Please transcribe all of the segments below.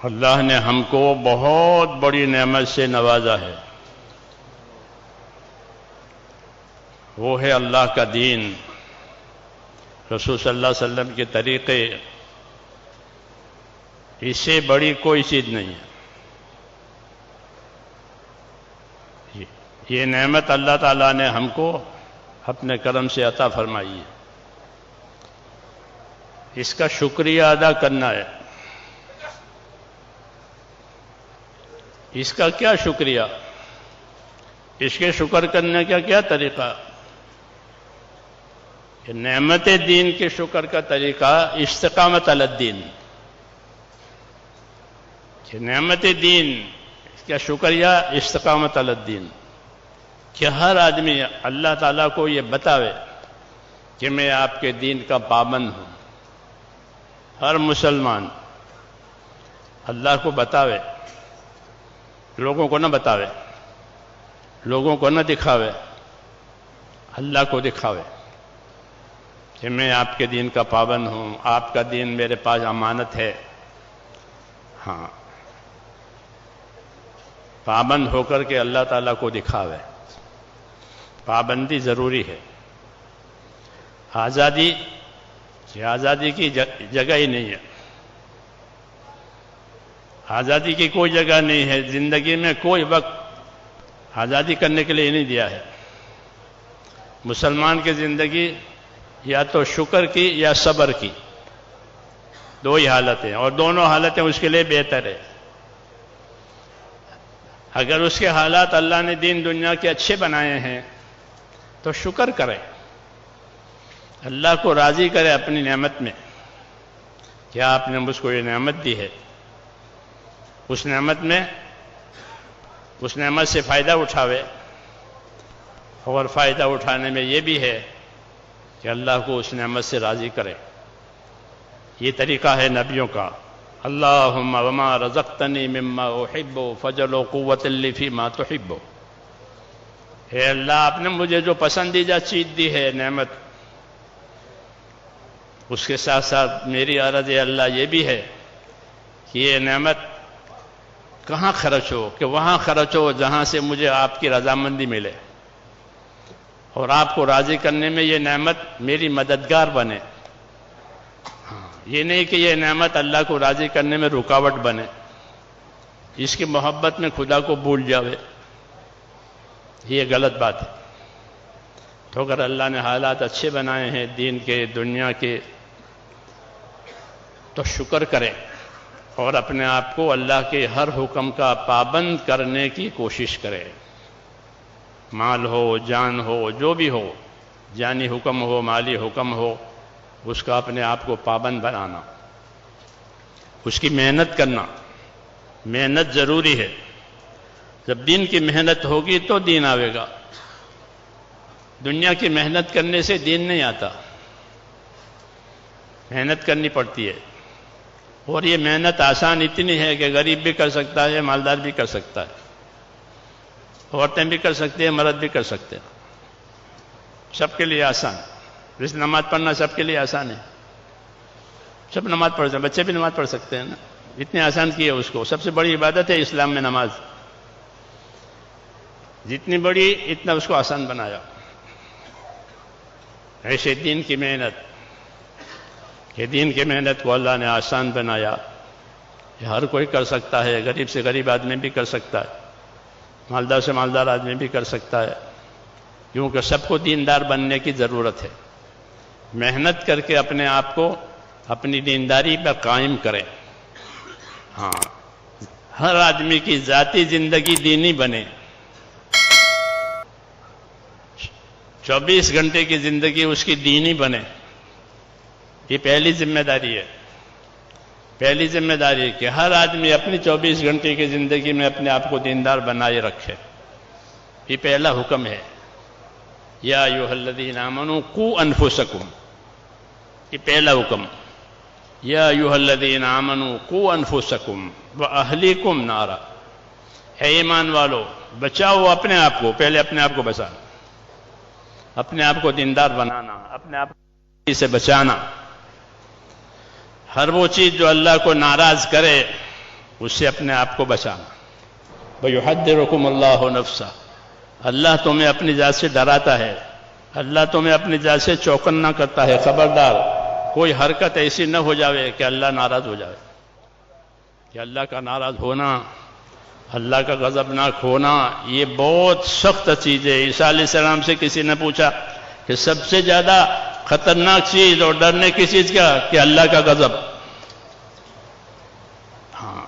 اللہ نے ہم کو بہت بڑی نعمت سے نوازا ہے، وہ ہے اللہ کا دین، رسول صلی اللہ علیہ وسلم کے طریقے۔ اس سے بڑی کوئی چیز نہیں ہے۔ یہ نعمت اللہ تعالیٰ نے ہم کو اپنے کرم سے عطا فرمائی ہے، اس کا شکریہ ادا کرنا ہے۔ اس کا کیا شکریہ؟ اس کے شکر کرنے کا کیا طریقہ؟ کہ نعمت دین کے شکر کا طریقہ استقامت علی الدین، کہ نعمت دین کا شکریہ استقامت علی الدین، کہ ہر آدمی اللہ تعالیٰ کو یہ بتاوے کہ میں آپ کے دین کا پابند ہوں۔ ہر مسلمان اللہ کو بتاوے، لوگوں کو نہ بتاوے، لوگوں کو نہ دکھاوے، اللہ کو دکھاوے کہ میں آپ کے دین کا پابند ہوں، آپ کا دین میرے پاس امانت ہے۔ ہاں، پابند ہو کر کے اللہ تعالیٰ کو دکھاوے۔ پابندی ضروری ہے۔ آزادی کی جگہ ہی نہیں ہے، آزادی کی کوئی جگہ نہیں ہے۔ زندگی میں کوئی وقت آزادی کرنے کے لیے نہیں دیا ہے۔ مسلمان کی زندگی یا تو شکر کی یا صبر کی، دو ہی حالتیں، اور دونوں حالتیں اس کے لیے بہتر ہے۔ اگر اس کے حالات اللہ نے دین دنیا کے اچھے بنائے ہیں تو شکر کرے، اللہ کو راضی کرے اپنی نعمت میں، کیا آپ نے مجھ کو یہ نعمت دی ہے، اس نعمت سے فائدہ اٹھاوے۔ اور فائدہ اٹھانے میں یہ بھی ہے کہ اللہ کو اس نعمت سے راضی کرے۔ یہ طریقہ ہے نبیوں کا۔ اللہم وما رزقتنی مما احب فجعل قوۃ لی فیما تحب۔ اے اللہ، آپ نے مجھے جو پسندیدہ چیز دی ہے، نعمت، اس کے ساتھ ساتھ میری عرض ہے اللہ یہ بھی ہے کہ یہ نعمت کہاں خرچ ہو، کہ وہاں خرچ ہو جہاں سے مجھے آپ کی رضامندی ملے، اور آپ کو راضی کرنے میں یہ نعمت میری مددگار بنے۔ یہ نہیں کہ یہ نعمت اللہ کو راضی کرنے میں رکاوٹ بنے، اس کی محبت میں خدا کو بھول جاوے، یہ غلط بات ہے۔ تو اگر اللہ نے حالات اچھے بنائے ہیں دین کے، دنیا کے، تو شکر کریں اور اپنے آپ کو اللہ کے ہر حکم کا پابند کرنے کی کوشش کریں۔ مال ہو، جان ہو، جو بھی ہو، جانی حکم ہو، مالی حکم ہو، اس کا اپنے آپ کو پابند بنانا، اس کی محنت کرنا۔ محنت ضروری ہے۔ جب دین کی محنت ہوگی تو دین آئے گا۔ دنیا کی محنت کرنے سے دین نہیں آتا، محنت کرنی پڑتی ہے۔ اور یہ محنت آسان اتنی ہے کہ غریب بھی کر سکتا ہے، مالدار بھی کر سکتا ہے، عورتیں بھی کر سکتے ہیں، مرد بھی کر سکتے ہیں، سب کے لیے آسان۔ جیسے نماز پڑھنا سب کے لیے آسان ہے، سب نماز پڑھ سکتے ہیں، بچے بھی نماز پڑھ سکتے ہیں نا، اتنے آسان کی ہے اس کو۔ سب سے بڑی عبادت ہے اسلام میں نماز، جتنی بڑی اتنا اس کو آسان بنایا۔ ایسے دین کی محنت، کہ دین کی محنت کو اللہ نے آسان بنایا، یہ ہر کوئی کر سکتا ہے، غریب سے غریب آدمی بھی کر سکتا ہے، مالدار سے مالدار آدمی بھی کر سکتا ہے، کیونکہ سب کو دیندار بننے کی ضرورت ہے۔ محنت کر کے اپنے آپ کو اپنی دینداری پر قائم کریں۔ ہاں، ہر آدمی کی ذاتی زندگی دینی بنے، 24 گھنٹے کی زندگی اس کی دینی بنے، یہ پہلی ذمہ داری ہے۔ پہلی ذمہ داری ہے کہ ہر آدمی اپنی 24 گھنٹے کی زندگی میں اپنے آپ کو دیندار بنائے رکھے، یہ پہلا حکم ہے۔ یا ایھا الذین آمنوا قوا انفسکم، یہ پہلا حکم۔ یا ایھا الذین آمنوا قوا انفسکم واہلیکم نارا، اے ایمان والو بچاؤ اپنے آپ کو، پہلے اپنے آپ کو بچانا، اپنے آپ کو دیندار بنانا، اپنے آپ کو سے بچانا۔ ہر وہ چیز جو اللہ کو ناراض کرے اس سے اپنے آپ کو بچانا. وَيُحَذِّرُكُمُ اللَّهُ نَفْسَهُ. اللہ تمہیں اپنی ذات سے ڈراتا ہے، اللہ تمہیں اپنی ذات سے چوکنا کرتا ہے. خبردار کوئی حرکت ایسی نہ ہو جاوے کہ اللہ ناراض ہو جائے. کہ اللہ کا ناراض ہونا، اللہ کا غضبناک ہونا، یہ بہت سخت چیز ہے. عیسیٰ علیہ السلام سے کسی نے پوچھا کہ سب سے زیادہ خطرناک چیز اور ڈرنے کی چیز کیا؟ کہ اللہ کا غضب. ہاں،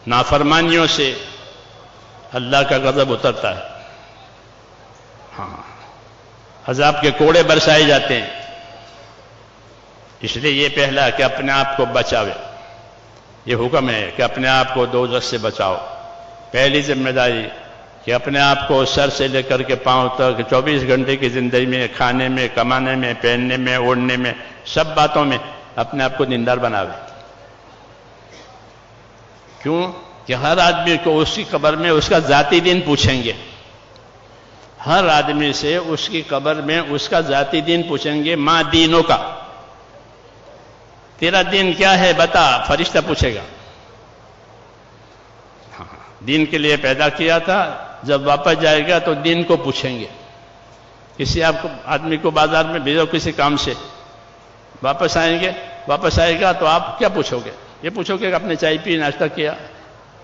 نافرمانیوں سے اللہ کا غضب اترتا ہے. ہاں، عذاب کے کوڑے برسائے جاتے ہیں. اس لیے یہ پہلا کہ اپنے آپ کو بچاوے. یہ حکم ہے کہ اپنے آپ کو دوزخ سے بچاؤ. پہلی ذمہ داری کہ اپنے آپ کو سر سے لے کر کے پاؤں تک 24 گھنٹے کی زندگی میں، کھانے میں، کمانے میں، پہننے میں، اوڑھنے میں، سب باتوں میں اپنے آپ کو دیندار بناوے. کیوں؟ کہ ہر آدمی کو اس کی قبر میں اس کا ذاتی دین پوچھیں گے. ہر آدمی سے اس کی قبر میں اس کا ذاتی دین پوچھیں گے. ماں دینوں کا، تیرا دین کیا ہے بتا، فرشتہ پوچھے گا. ہاں، دین کے لیے پیدا کیا تھا، جب واپس جائے گا تو دین کو پوچھیں گے. کسی آدمی کو بازار میں بھیجو کسی کام سے، واپس آئے گا تو آپ کیا پوچھو گے؟ یہ پوچھو گے کہ آپ نے چائے پی، ناشتہ کیا؟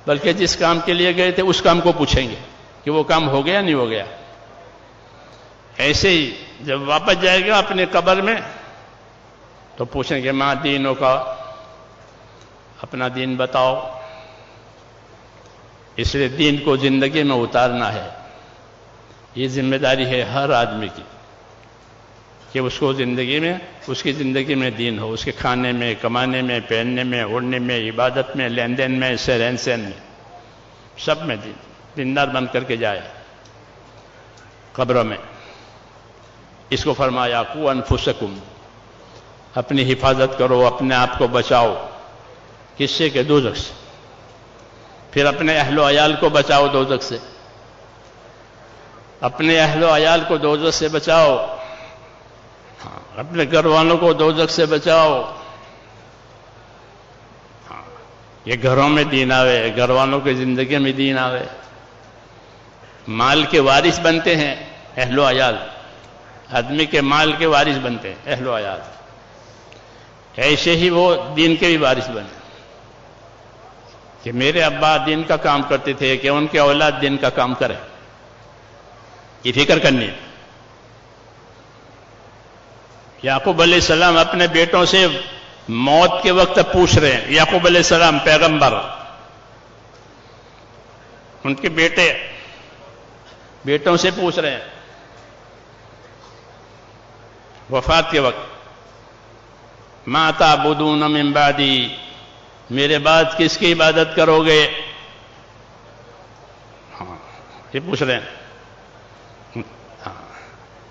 بلکہ جس کام کے لیے گئے تھے اس کام کو پوچھیں گے کہ وہ کام ہو گیا نہیں ہو گیا. ایسے ہی جب واپس جائے گا اپنے قبر میں تو پوچھیں گے ماں دینوں کا، اپنا دین بتاؤ. اس لیے دین کو زندگی میں اتارنا ہے. یہ ذمہ داری ہے ہر آدمی کی کہ اس کو اس کی زندگی میں دین ہو. اس کے کھانے میں، کمانے میں، پہننے میں، اوڑھنے میں، عبادت میں، لین دین میں، رہن سہن میں، سب میں دیندار بن کر کے جائے. قبروں میں اس کو فرمایا قُوا أَنفُسَكُمْ، اپنی حفاظت کرو، اپنے آپ کو بچاؤ. کس سے؟ کہ دوزخ سے. پھر اپنے اہل و عیال کو بچاؤ دوزخ سے. اپنے اہل و عیال کو دوزخ سے بچاؤ. اپنے گھر والوں کو دوزخ سے بچاؤ. یہ گھروں میں دین آوے، گھر والوں کی زندگی میں دین آوے. مال کے وارث بنتے ہیں اہل و عیال، آدمی کے مال کے وارث بنتے ہیں اہل و عیال. ایسے ہی وہ دین کے بھی وارث بنے کہ میرے ابا دین کا کام کرتے تھے، کہ ان کے اولاد دین کا کام کرے. یہ فکر کرنی ہے. یعقوب علیہ السلام اپنے بیٹوں سے موت کے وقت پوچھ رہے ہیں. یعقوب علیہ السلام پیغمبر، ان کے بیٹوں سے پوچھ رہے ہیں وفات کے وقت، ما تعبدون من بعدی، میرے بعد کس کی عبادت کرو گے؟ ہاں، یہ پوچھ رہے ہیں.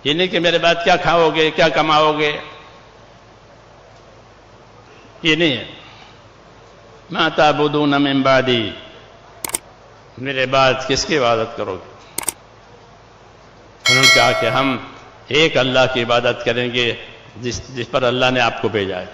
یہ نہیں کہ میرے بعد کیا کھاؤ گے، کیا کماؤ گے، یہ نہیں ہے. ما تعبدون من بعدی، میرے بعد کس کی عبادت کرو گے؟ انہوں نے کہا کہ ہم ایک اللہ کی عبادت کریں گے جس پر اللہ نے آپ کو بھیجا ہے.